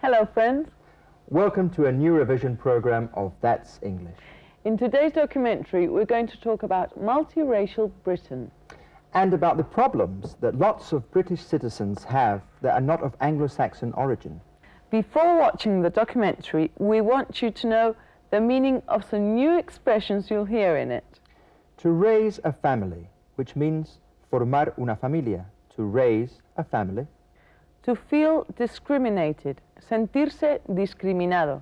Hello friends. Welcome to a new revision program of That's English. In today's documentary we're going to talk about multiracial Britain. And about the problems that lots of British citizens have that are not of Anglo-Saxon origin. Before watching the documentary, we want you to know the meaning of some new expressions you'll hear in it. To raise a family, which means formar una familia, to raise a family. To feel discriminated, sentirse discriminado.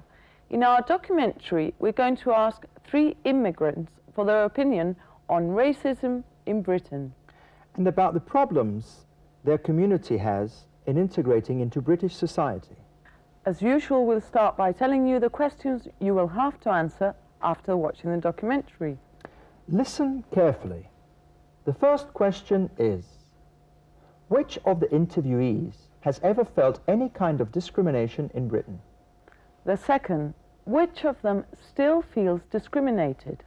In our documentary, we're going to ask 3 immigrants for their opinion on racism in Britain. And about the problems their community has in integrating into British society. As usual, we'll start by telling you the questions you will have to answer after watching the documentary. Listen carefully. The first question is, which of the interviewees has ever felt any kind of discrimination in Britain? The second, which of them still feels discriminated?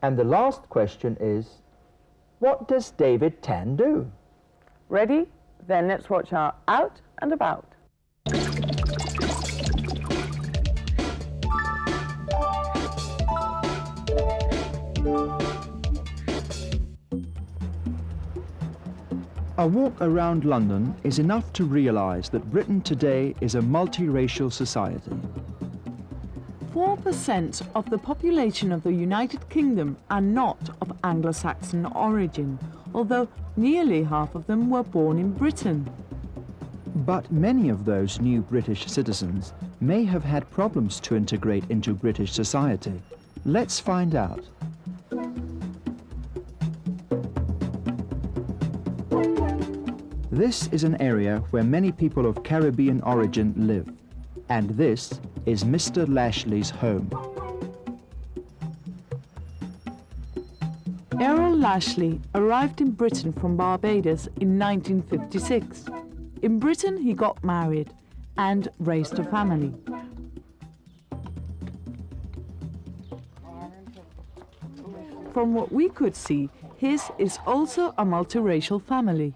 And the last question is, what does David Tan do? Ready? Then let's watch our Out and About. A walk around London is enough to realise that Britain today is a multiracial society. 4% of the population of the United Kingdom are not of Anglo-Saxon origin, although nearly half of them were born in Britain. But many of those new British citizens may have had problems to integrate into British society. Let's find out. This is an area where many people of Caribbean origin live, and this is Mr. Lashley's home. Errol Lashley arrived in Britain from Barbados in 1956. In Britain, he got married and raised a family. From what we could see, his is also a multiracial family.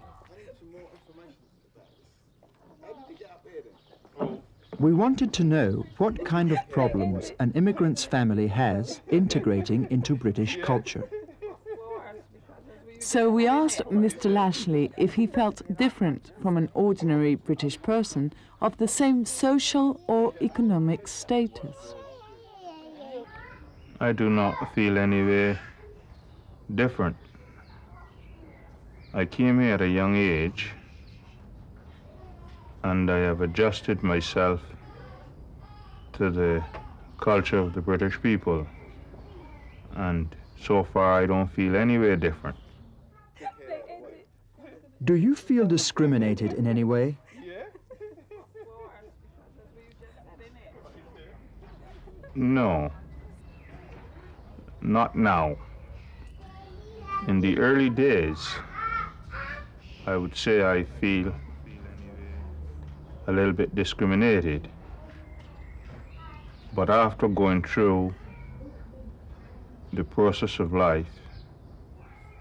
We wanted to know what kind of problems an immigrant's family has integrating into British culture. So we asked Mr. Lashley if he felt different from an ordinary British person of the same social or economic status. I do not feel any way different. I came here at a young age and I have adjusted myself to the culture of the British people. And so far I don't feel any way different. Do you feel discriminated in any way? No, not now. In the early days, I would say I feel a little bit discriminated. But after going through the process of life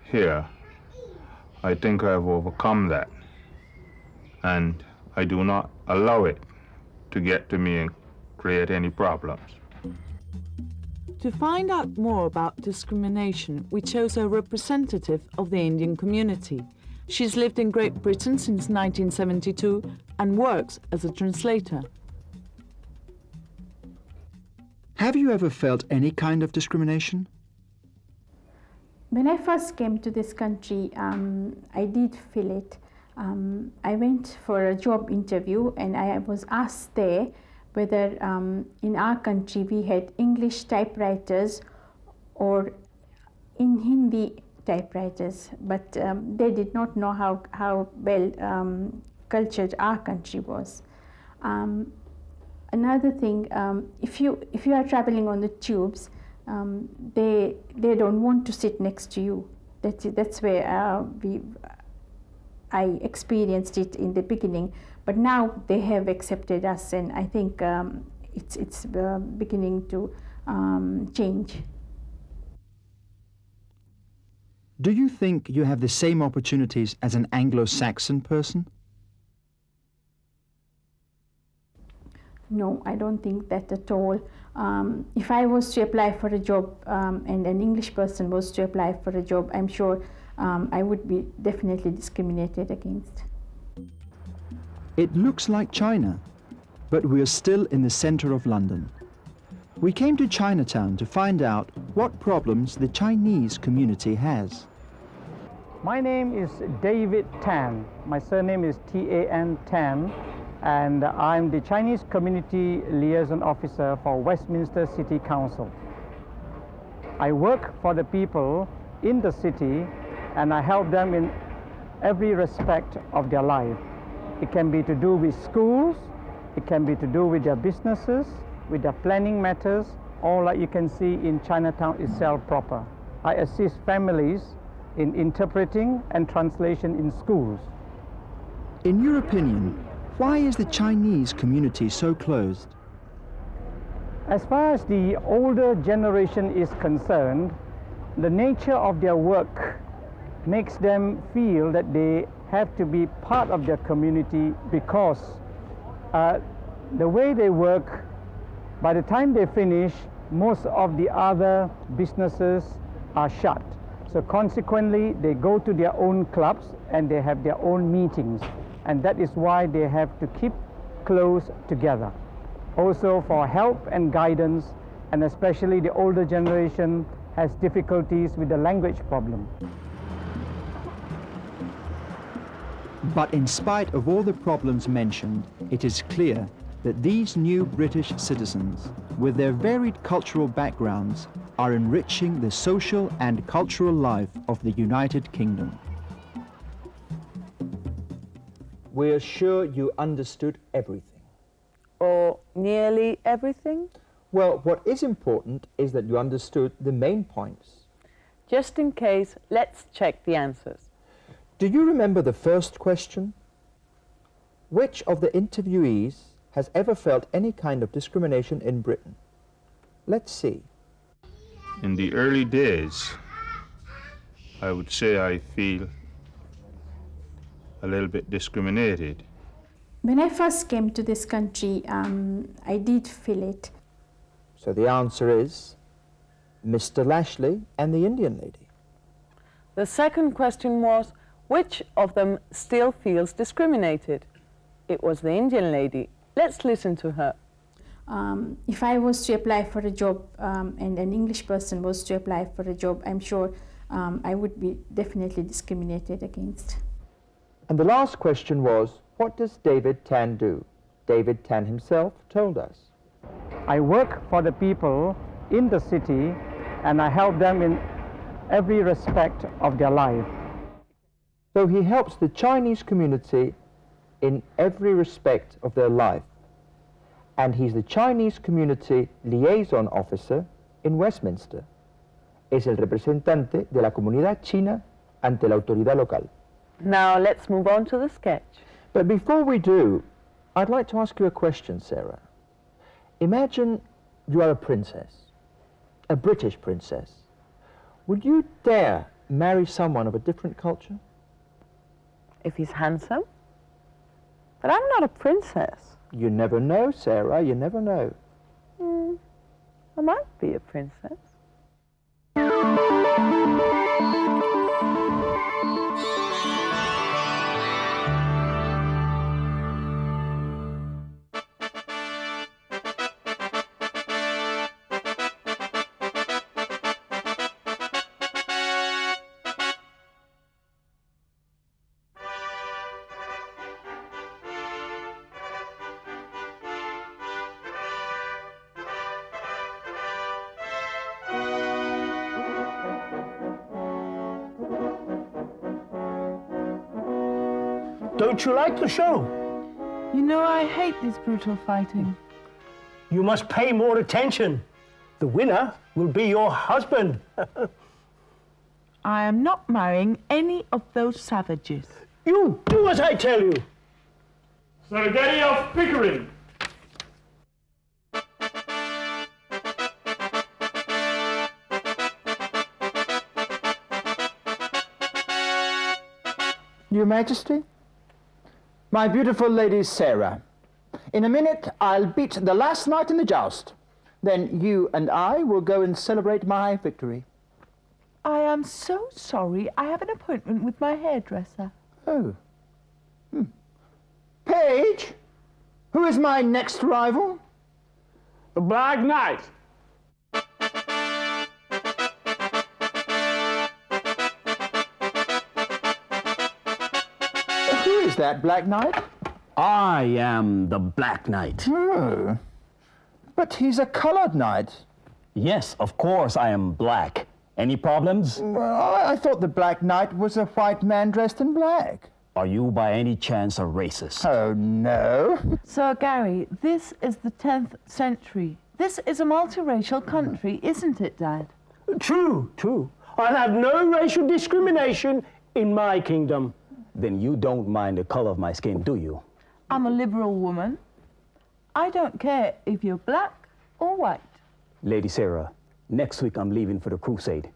here, I think I have overcome that. And I do not allow it to get to me and create any problems. To find out more about discrimination, we chose a representative of the Indian community. She's lived in Great Britain since 1972 and works as a translator. Have you ever felt any kind of discrimination? When I first came to this country, I did feel it. I went for a job interview and I was asked there whether in our country we had English typewriters or in Hindi typewriters, but they did not know how well cultured our country was. Another thing, if you are traveling on the tubes, they don't want to sit next to you. That's where I experienced it in the beginning, but now they have accepted us, and I think it's beginning to change. Do you think you have the same opportunities as an Anglo-Saxon person? No, I don't think that at all. If I was to apply for a job and an English person was to apply for a job, I'm sure I would be definitely discriminated against. It looks like China, but we are still in the centre of London. We came to Chinatown to find out what problems the Chinese community has. My name is David Tan. My surname is T-A-N, Tan, and I'm the Chinese Community Liaison Officer for Westminster City Council. I work for the people in the city and I help them in every respect of their life. It can be to do with schools, it can be to do with their businesses, with their planning matters, or like you can see in Chinatown itself proper. I assist families in interpreting and translation in schools. In your opinion, why is the Chinese community so closed? As far as the older generation is concerned, the nature of their work makes them feel that they have to be part of their community because the way they work, by the time they finish, most of the other businesses are shut. So consequently, they go to their own clubs and they have their own meetings. And that is why they have to keep close together. Also for help and guidance, and especially the older generation has difficulties with the language problem. But in spite of all the problems mentioned, it is clear that these new British citizens, with their varied cultural backgrounds, are enriching the social and cultural life of the United Kingdom. We are sure you understood everything. Or nearly everything? Well, what is important is that you understood the main points. Just in case, let's check the answers. Do you remember the first question? Which of the interviewees has ever felt any kind of discrimination in Britain? Let's see. In the early days, I would say I feel a little bit discriminated. When I first came to this country, I did feel it. So the answer is Mr. Lashley and the Indian lady. The second question was, which of them still feels discriminated? It was the Indian lady. Let's listen to her. If I was to apply for a job and an English person was to apply for a job, I'm sure I would be definitely discriminated against. And the last question was, what does David Tan do? David Tan himself told us. I work for the people in the city and I help them in every respect of their life. So he helps the Chinese community in every respect of their life. And he's the Chinese Community Liaison Officer in Westminster. Es el representante de la comunidad china ante la autoridad local. Now let's move on to the sketch. But before we do, I'd like to ask you a question, Sarah. Imagine you are a princess, a British princess. Would you dare marry someone of a different culture? If he's handsome? But I'm not a princess. You never know, Sarah, you never know. I might be a princess. Don't you like the show? You know, I hate this brutal fighting. You must pay more attention. The winner will be your husband. I am not marrying any of those savages. You do as I tell you. Sergei of Pickering. Your Majesty, my beautiful lady Sarah, In a minute, I'll beat the last knight in the joust. Then you and I will go and celebrate my victory. I am so sorry. I have an appointment with my hairdresser. Oh. Page, who is my next rival? The Black Knight. Who is that Black Knight? I am the Black Knight. Oh. But he's a colored knight. Yes, of course I am black. Any problems? Well, I thought the Black Knight was a white man dressed in black. Are you by any chance a racist? Oh, no. Sir Gary, this is the 10th century. This is a multiracial country, isn't it, Dad? True, true. I'll have no racial discrimination in my kingdom. Then you don't mind the color of my skin, do you? I'm a liberal woman. I don't care if you're black or white. Lady Sarah, next week I'm leaving for the crusade.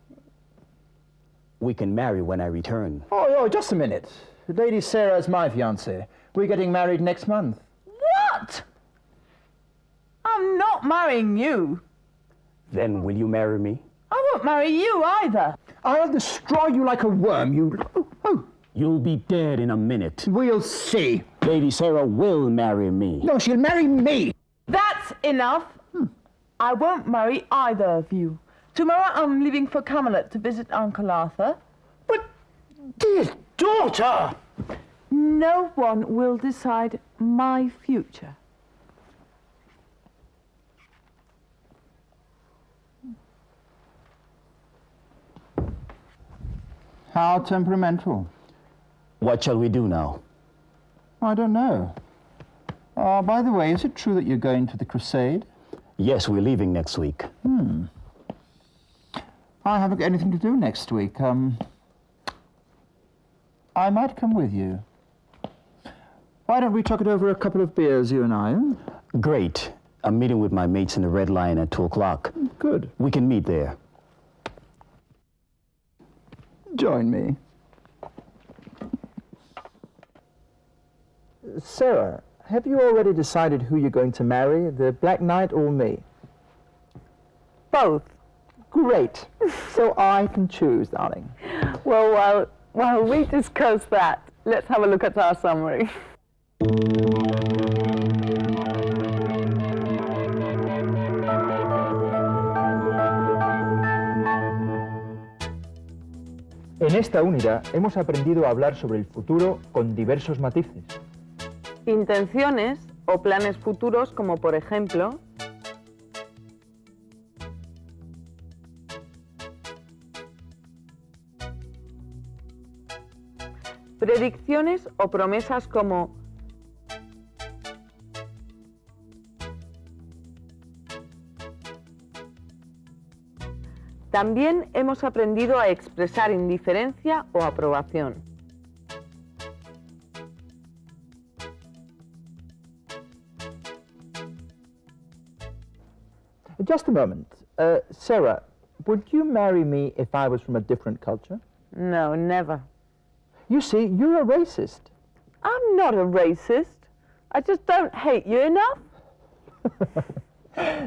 We can marry when I return. Oh, just a minute. Lady Sarah is my fiancée. We're getting married next month. What? I'm not marrying you. Then will you marry me? I won't marry you either. I'll destroy you like a worm, you... Oh. You'll be dead in a minute. We'll see. Lady Sarah will marry me. No, she'll marry me. That's enough. I won't marry either of you. Tomorrow I'm leaving for Camelot to visit Uncle Arthur. But, dear daughter! No one will decide my future. How temperamental. What shall we do now? I don't know. By the way, is it true that you're going to the crusade? Yes, we're leaving next week. I haven't got anything to do next week. I might come with you. Why don't we talk it over a couple of beers, you and I? Great. I'm meeting with my mates in the Red Lion at 2 o'clock. Good. We can meet there. Join me. Sarah, have you already decided who you're going to marry, the Black Knight or me? Both. Great. So I can choose, darling. Well, while we discuss that, let's have a look at our summary. En esta unidad hemos aprendido a hablar sobre el futuro con diversos matices. Intenciones o planes futuros como, por ejemplo, predicciones o promesas como también hemos aprendido a expresar indiferencia o aprobación. Just a moment. Sarah, would you marry me if I was from a different culture? No, never. You see, you're a racist. I'm not a racist. I just don't hate you enough.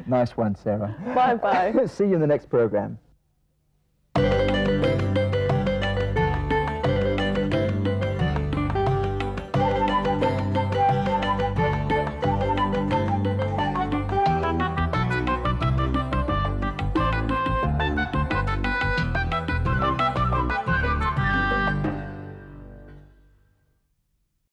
Nice one, Sarah. Bye-bye. See you in the next program.